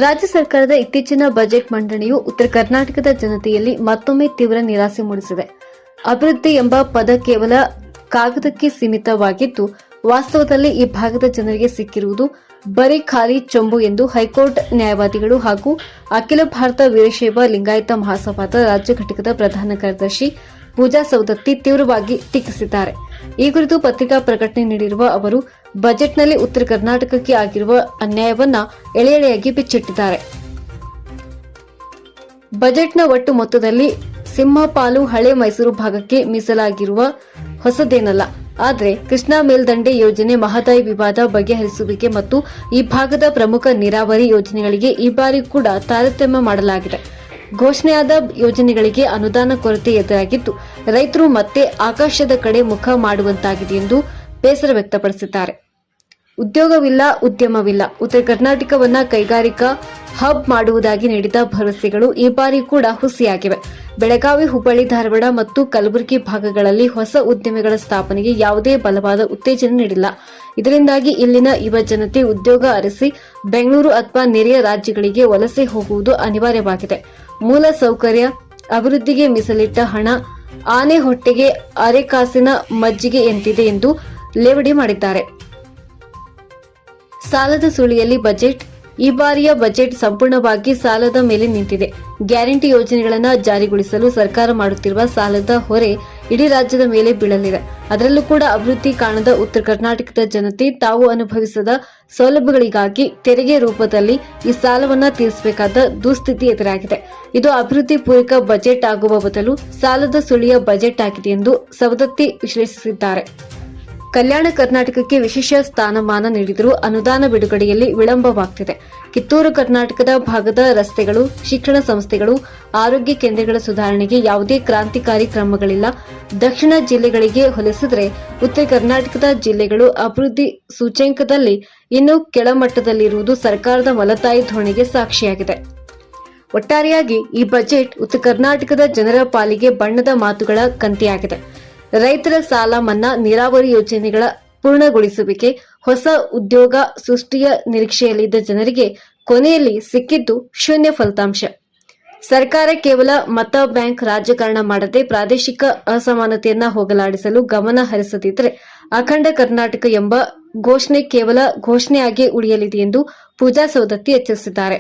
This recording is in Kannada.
ರಾಜ್ಯ ಸರ್ಕಾರದ ಇತ್ತೀಚಿನ ಬಜೆಟ್ ಮಂಡನೆಯು ಉತ್ತರ ಕರ್ನಾಟಕದ ಜನತೆಯಲ್ಲಿ ಮತ್ತೊಮ್ಮೆ ತೀವ್ರ ನಿರಾಸೆ ಮೂಡಿಸಿದೆ. ಅಭಿವೃದ್ಧಿ ಎಂಬ ಪದ ಕೇವಲ ಕಾಗದಕ್ಕೆ ಸೀಮಿತವಾಗಿದ್ದು, ವಾಸ್ತವದಲ್ಲಿ ಈ ಭಾಗದ ಜನರಿಗೆ ಸಿಕ್ಕಿರುವುದು ಬರೀ ಖಾಲಿ ಚೊಂಬು ಎಂದು ಹೈಕೋರ್ಟ್ ನ್ಯಾಯವಾದಿಗಳು ಹಾಗೂ ಅಖಿಲ ಭಾರತ ವೀರಶೈವ ಲಿಂಗಾಯತ ಮಹಾಸಭಾದ ರಾಜ್ಯ ಘಟಕದ ಪ್ರಧಾನ ಕಾರ್ಯದರ್ಶಿ ಪೂಜಾ ಸೌದತ್ತಿ ತೀವ್ರವಾಗಿ ಟೀಕಿಸಿದ್ದಾರೆ. ಈ ಕುರಿತು ಪತ್ರಿಕಾ ಪ್ರಕಟಣೆ ನೀಡಿರುವ ಅವರು, ಬಜೆಟ್ನಲ್ಲಿ ಉತ್ತರ ಕರ್ನಾಟಕಕ್ಕೆ ಆಗಿರುವ ಅನ್ಯಾಯವನ್ನ ಎಳೆಯಾಗಿ ಬಿಚ್ಚಿಟ್ಟಿದ್ದಾರೆ. ಬಜೆಟ್ನ ಒಟ್ಟು ಮೊತ್ತದಲ್ಲಿ ಸಿಂಹಪಾಲು ಹಳೆ ಮೈಸೂರು ಭಾಗಕ್ಕೆ ಮೀಸಲಾಗಿರುವ ಹೊಸದೇನಲ್ಲ. ಆದರೆ ಕೃಷ್ಣಾ ಮೇಲ್ದಂಡೆ ಯೋಜನೆ, ಮಹದಾಯಿ ವಿವಾದ ಬಗೆಹರಿಸುವಿಕೆ ಮತ್ತು ಈ ಭಾಗದ ಪ್ರಮುಖ ನೀರಾವರಿ ಯೋಜನೆಗಳಿಗೆ ಈ ಬಾರಿ ಕೂಡ ತಾರತಮ್ಯ ಮಾಡಲಾಗಿದೆ. ಘೋಷಣೆಯಾದ ಯೋಜನೆಗಳಿಗೆ ಅನುದಾನ ಕೊರತೆ ಎದುರಾಗಿದ್ದು, ರೈತರು ಮತ್ತೆ ಆಕಾಶದ ಕಡೆ ಮುಖ ಮಾಡುವಂತಾಗಿದೆ ಎಂದು ಬೇಸರ ವ್ಯಕ್ತಪಡಿಸಿದ್ದಾರೆ. ಉದ್ಯೋಗವಿಲ್ಲ, ಉದ್ಯಮವಿಲ್ಲ. ಉತ್ತರ ಕರ್ನಾಟಕವನ್ನ ಕೈಗಾರಿಕಾ ಹಬ್ ಮಾಡುವುದಾಗಿ ನೀಡಿದ ಭರವಸೆಗಳು ಈ ಬಾರಿ ಕೂಡ ಹುಸಿಯಾಗಿವೆ. ಬೆಳಗಾವಿ, ಹುಬ್ಬಳ್ಳಿ, ಧಾರವಾಡ ಮತ್ತು ಕಲಬುರಗಿ ಭಾಗಗಳಲ್ಲಿ ಹೊಸ ಉದ್ಯಮಿಗಳ ಸ್ಥಾಪನೆಗೆ ಯಾವುದೇ ಬಲವಾದ ಉತ್ತೇಜನ ನೀಡಿಲ್ಲ. ಇದರಿಂದಾಗಿ ಇಲ್ಲಿನ ಯುವ ಜನತೆ ಉದ್ಯೋಗ ಅರಸಿ ಬೆಂಗಳೂರು ಅಥವಾ ನೆರೆಯ ರಾಜ್ಯಗಳಿಗೆ ವಲಸೆ ಹೋಗುವುದು ಅನಿವಾರ್ಯವಾಗಿದೆ. ಮೂಲ ಸೌಕರ್ಯ ಅಭಿವೃದ್ಧಿಗೆ ಮೀಸಲಿಟ್ಟ ಹಣ ಆನೆ ಹೊಟ್ಟೆಗೆ ಅರೆಕಾಸಿನ ಮಜ್ಜಿಗೆಯಂತಿದೆ ಎಂದು ಲೇವಡಿ ಮಾಡಿದ್ದಾರೆ. ಸಾಲದ ಸುಳಿಯಲ್ಲಿ ಬಜೆಟ್. ಈ ಬಾರಿಯ ಬಜೆಟ್ ಸಂಪೂರ್ಣವಾಗಿ ಸಾಲದ ಮೇಲೆ ನಿಂತಿದೆ. ಗ್ಯಾರಂಟಿ ಯೋಜನೆಗಳನ್ನು ಜಾರಿಗೊಳಿಸಲು ಸರ್ಕಾರ ಮಾಡುತ್ತಿರುವ ಸಾಲದ ಹೊರೆ ಇಡೀ ರಾಜ್ಯದ ಮೇಲೆ ಬೀಳಲಿದೆ. ಅದರಲ್ಲೂ ಕೂಡ ಅಭಿವೃದ್ಧಿ ಕಾಣದ ಉತ್ತರ ಕರ್ನಾಟಕದ ಜನತೆ ತಾವು ಅನುಭವಿಸದ ಸೌಲಭ್ಯಗಳಿಗಾಗಿ ತೆರಿಗೆ ರೂಪದಲ್ಲಿ ಈ ಸಾಲವನ್ನ ತೀರಿಸಬೇಕಾದ ದುಸ್ಥಿತಿ ಎದುರಾಗಿದೆ. ಇದು ಅಭಿವೃದ್ಧಿ ಪೂರಕ ಬಜೆಟ್ ಆಗುವ ಬದಲು ಸಾಲದ ಸುಳಿಯ ಬಜೆಟ್ ಆಗಿದೆ ಎಂದು ಸವದತ್ತಿ ವಿಶ್ಲೇಷಿಸಿದ್ದಾರೆ. ಕಲ್ಯಾಣ ಕರ್ನಾಟಕಕ್ಕೆ ವಿಶೇಷ ಸ್ಥಾನಮಾನ ನೀಡಿದರೂ ಅನುದಾನ ಬಿಡುಗಡೆಯಲ್ಲಿ ವಿಳಂಬವಾಗುತ್ತಿದೆ. ಕಿತ್ತೂರು ಕರ್ನಾಟಕದ ಭಾಗದ ರಸ್ತೆಗಳು, ಶಿಕ್ಷಣ ಸಂಸ್ಥೆಗಳು, ಆರೋಗ್ಯ ಕೇಂದ್ರಗಳ ಸುಧಾರಣೆಗೆ ಯಾವುದೇ ಕ್ರಾಂತಿಕಾರಿ ಕ್ರಮಗಳಿಲ್ಲ. ದಕ್ಷಿಣ ಜಿಲ್ಲೆಗಳಿಗೆ ಹೋಲಿಸಿದರೆ ಉತ್ತರ ಕರ್ನಾಟಕದ ಜಿಲ್ಲೆಗಳು ಅಭಿವೃದ್ಧಿ ಸೂಚ್ಯಂಕದಲ್ಲಿ ಇನ್ನೂ ಕೆಳಮಟ್ಟದಲ್ಲಿರುವುದು ಸರ್ಕಾರದ ಮಲತಾಯಿ ಧೋರಣೆಗೆ ಸಾಕ್ಷಿಯಾಗಿದೆ. ಒಟ್ಟಾರೆಯಾಗಿ ಈ ಬಜೆಟ್ ಉತ್ತರ ಕರ್ನಾಟಕದ ಜನರ ಪಾಲಿಗೆ ಬಣ್ಣದ ಮಾತುಗಳ ಕಂತೆಯಾಗಿದೆ. ರೈತರ ಸಾಲ ಮನ್ನಾ, ನೀರಾವರಿ ಯೋಜನೆಗಳ ಪೂರ್ಣಗೊಳಿಸುವಿಕೆ, ಹೊಸ ಉದ್ಯೋಗ ಸೃಷ್ಟಿಯ ನಿರೀಕ್ಷೆಯಲ್ಲಿದ್ದ ಜನರಿಗೆ ಕೊನೆಯಲ್ಲಿ ಸಿಕ್ಕಿದ್ದು ಶೂನ್ಯ ಫಲಿತಾಂಶ. ಸರ್ಕಾರ ಕೇವಲ ಮತ ಬ್ಯಾಂಕ್ ರಾಜಕಾರಣ ಮಾಡದೆ ಪ್ರಾದೇಶಿಕ ಅಸಮಾನತೆಯನ್ನ ಹೋಗಲಾಡಿಸಲು ಗಮನ ಹರಿಸದಿದ್ದರೆ ಅಖಂಡ ಕರ್ನಾಟಕ ಎಂಬ ಘೋಷಣೆ ಕೇವಲ ಘೋಷಣೆಯಾಗಿ ಉಳಿಯಲಿದೆ ಎಂದು ಪೂಜಾ ಸೌದತ್ತಿ ಎಚ್ಚರಿಸಿದ್ದಾರೆ.